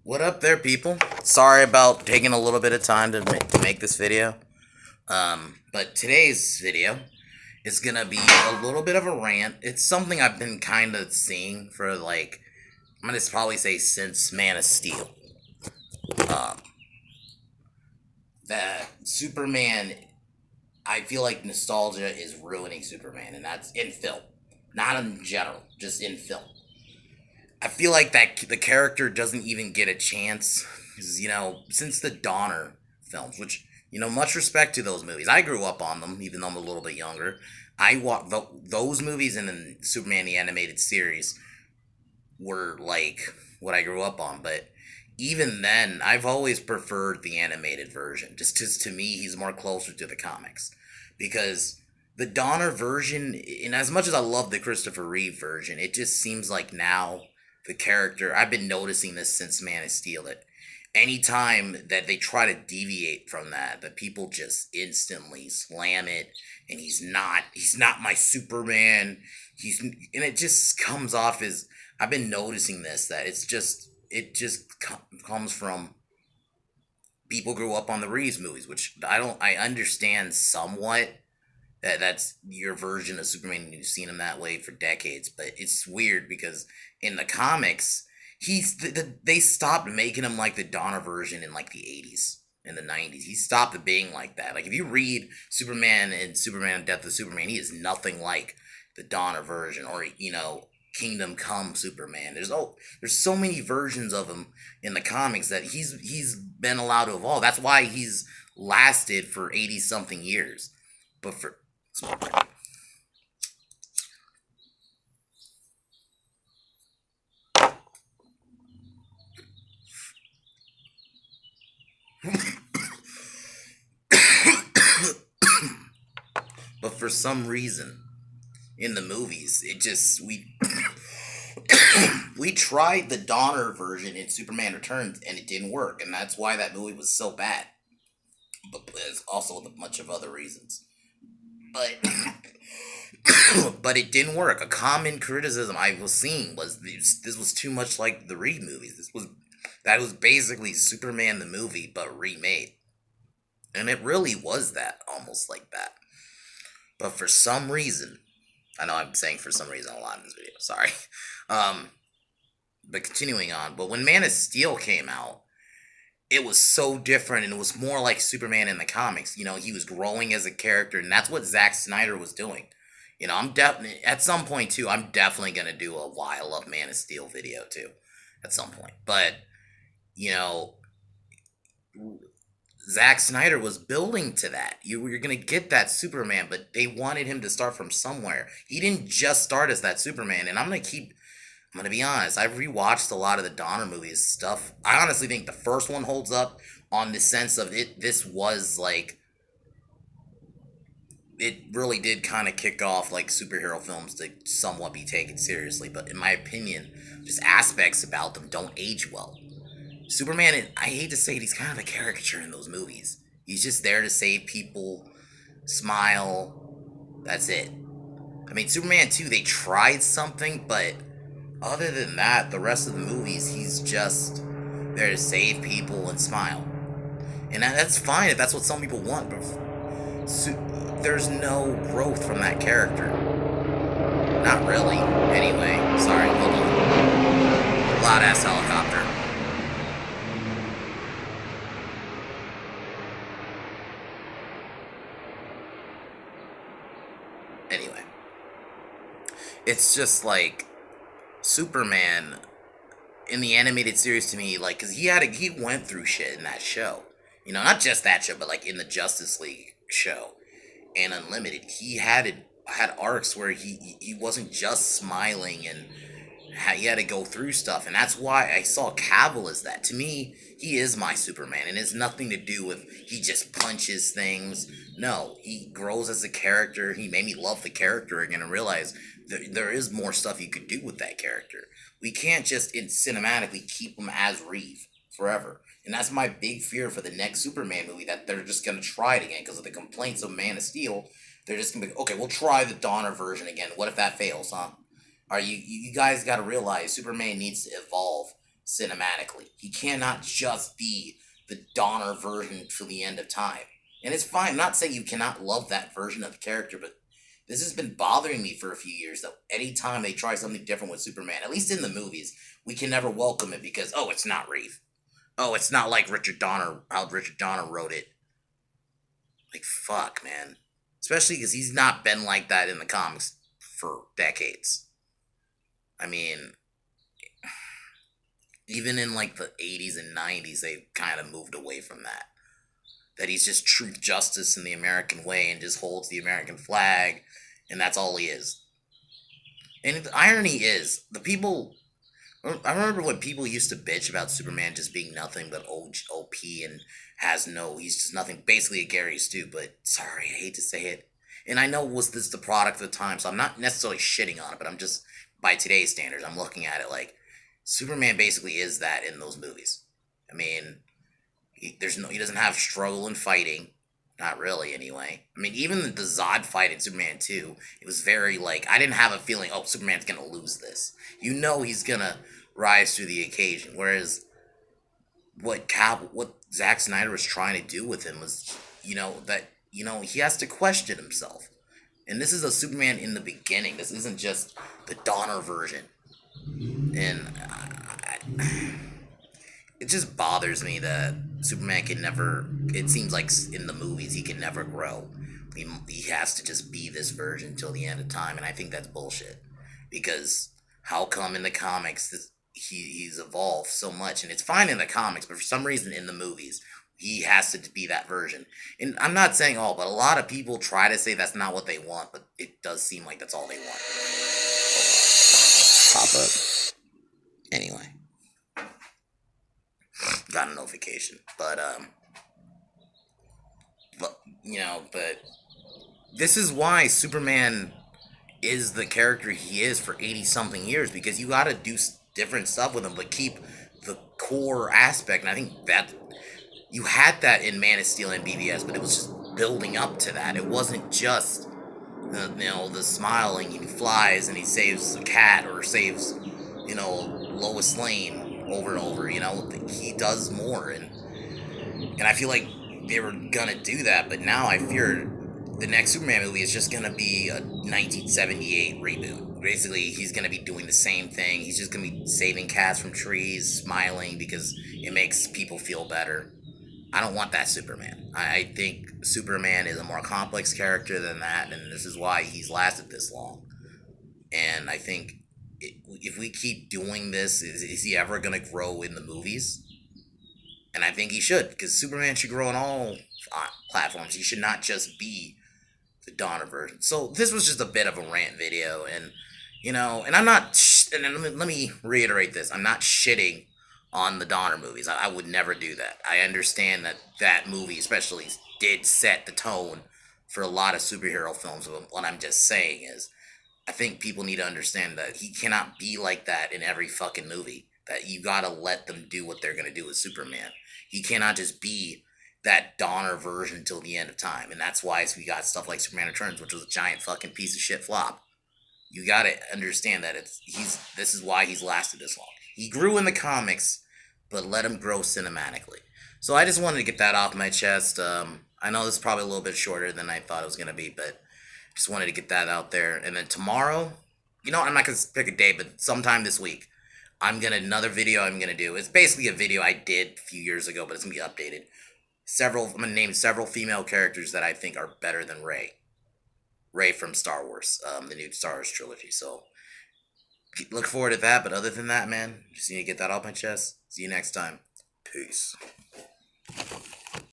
What up there, people? Sorry about taking a little bit of time to make this video. But today's video is gonna be a little bit of a rant. It's something I've been kind of seeing for I'm gonna probably say since Man of Steel. Um, that Superman, I feel like nostalgia is ruining Superman, and that's in film, not in general, just in film. I feel like that the character doesn't even get a chance, 'cause, since the Donner films, which much respect to those movies. I grew up on them, even though I'm a little bit younger. I those movies and then Superman the animated series were like what I grew up on, but even then, I've always preferred the animated version. Just because to me, he's more closer to the comics, because the Donner version, and as much as I love the Christopher Reeve version, it just seems like now the character. I've been noticing this since Man of Steel, that anytime that they try to deviate from that people just instantly slam it, and he's not my Superman. And it just comes off as, I've been noticing this, that comes from people grew up on the Reeves movies, which I understand somewhat, that's your version of Superman and you've seen him that way for decades, but it's weird because in the comics, they stopped making him like the Donner version in like the 80s and the 90s. He stopped being like that. Like if you read Superman and Superman Death of Superman, he is nothing like the Donner version, or Kingdom Come Superman. There's so many versions of him in the comics that he's been allowed to evolve. That's why he's lasted for 80 something years. But for but for some reason in the movies, it just we tried the Donner version in Superman Returns and it didn't work, and that's why that movie was so bad. But there's also a bunch of other reasons. But but it didn't work. A common criticism I was seeing was this was too much like the Reed movies. That was basically Superman the movie but remade. And it really was that, almost like that. But for some reason, I know I'm saying for some reason a lot in this video, sorry. But continuing on, but when Man of Steel came out, it was so different, and it was more like Superman in the comics. He was growing as a character, and that's what Zack Snyder was doing. I'm definitely, at some point too, I'm definitely gonna do a why I love Man of Steel video too, at some point. But you know, Zack Snyder was building to that. You're gonna get that Superman, but they wanted him to start from somewhere. He didn't just start as that Superman, and I'm gonna be honest. I've rewatched a lot of the Donner movies stuff. I honestly think the first one holds up on the sense of it. This was like, it really did kind of kick off like superhero films to somewhat be taken seriously. But in my opinion, just aspects about them don't age well. Superman, I hate to say it, he's kind of a caricature in those movies. He's just there to save people, smile. That's it. I mean, Superman 2, they tried something, but other than that, the rest of the movies, he's just there to save people and smile. And that's fine if that's what some people want, but there's no growth from that character. Not really. Anyway, sorry, hold on. Loud ass helicopter. Anyway, it's just like Superman in the animated series to me, like, because he went through shit in that show. Not just that show, but like in the Justice League show and Unlimited, had arcs where he wasn't just smiling, and he had to go through stuff, and that's why I saw Cavill as that. To me, he is my Superman, and it's nothing to do with he just punches things. No, he grows as a character. He made me love the character again and realize there is more stuff you could do with that character. We can't just cinematically keep him as Reeve forever. And that's my big fear for the next Superman movie, that they're just going to try it again because of the complaints of Man of Steel. They're just going to be, okay, we'll try the Donner version again. What if that fails, huh? You guys got to realize Superman needs to evolve. cinematically. He cannot just be the Donner version for the end of time. And it's fine. I'm not saying you cannot love that version of the character, but this has been bothering me for a few years, that anytime they try something different with Superman, at least in the movies, we can never welcome it because, oh, it's not Reeve. Oh, it's not like Richard Donner, how Richard Donner wrote it. Like, fuck, man. Especially because he's not been like that in the comics for decades. I mean, even in like the 80s and 90s, they kind of moved away from that. That he's just truth, justice, in the American way and just holds the American flag, and that's all he is. And the irony is, the people. I remember when people used to bitch about Superman just being nothing but OP and he's just nothing, basically a Gary Stu, but sorry, I hate to say it. And I know was this the product of the time, so I'm not necessarily shitting on it, but I'm just, by today's standards, I'm looking at it like, Superman basically is that in those movies. I mean, he doesn't have struggle and fighting. Not really, anyway. I mean, even the Zod fight in Superman 2, it was very, like, I didn't have a feeling, oh, Superman's gonna lose this. You know he's gonna rise to the occasion. Whereas, what Zack Snyder was trying to do with him was, he has to question himself. And this is a Superman in the beginning. This isn't just the Donner version. And it just bothers me that Superman can never. It seems like in the movies he can never grow. He has to just be this version till the end of time, and I think that's bullshit. Because how come in the comics he's evolved so much, and it's fine in the comics, but for some reason in the movies he has to be that version. And I'm not saying all, but a lot of people try to say that's not what they want, but it does seem like that's all they want. Pop up. Anyway. Got a notification. But this is why Superman is the character he is for 80-something years, because you gotta do different stuff with him, but keep the core aspect. And I think that you had that in Man of Steel and BVS, but it was just building up to that. It wasn't just the smiling, he flies and he saves a cat or saves Lois Lane over and over. He does more, and I feel like they were gonna do that, but now I fear the next Superman movie is just gonna be a 1978 reboot. Basically, he's gonna be doing the same thing. He's just gonna be saving cats from trees, smiling because it makes people feel better. I don't want that Superman. I think Superman is a more complex character than that, and this is why he's lasted this long. And I think if we keep doing this, is he ever going to grow in the movies? And I think he should, because Superman should grow on all platforms. He should not just be the Donner version. So this was just a bit of a rant video, and and I'm not. And let me reiterate this: I'm not shitting on the Donner movies. I would never do that. I understand that movie, especially, did set the tone for a lot of superhero films. But what I'm just saying is, I think people need to understand that he cannot be like that in every fucking movie. That you gotta let them do what they're gonna do with Superman. He cannot just be that Donner version till the end of time. And that's why we got stuff like Superman Returns, which was a giant fucking piece of shit flop. You gotta understand that this is why he's lasted this long. He grew in the comics, but let him grow cinematically. So I just wanted to get that off my chest. I know this is probably a little bit shorter than I thought it was gonna be, but just wanted to get that out there. And then tomorrow, I'm not going to pick a day, but sometime this week, another video I'm going to do. It's basically a video I did a few years ago, but it's going to be updated. I'm going to name several female characters that I think are better than Rey. Rey from Star Wars, the new Star Wars trilogy. So, look forward to that. But other than that, man, just need to get that off my chest. See you next time. Peace.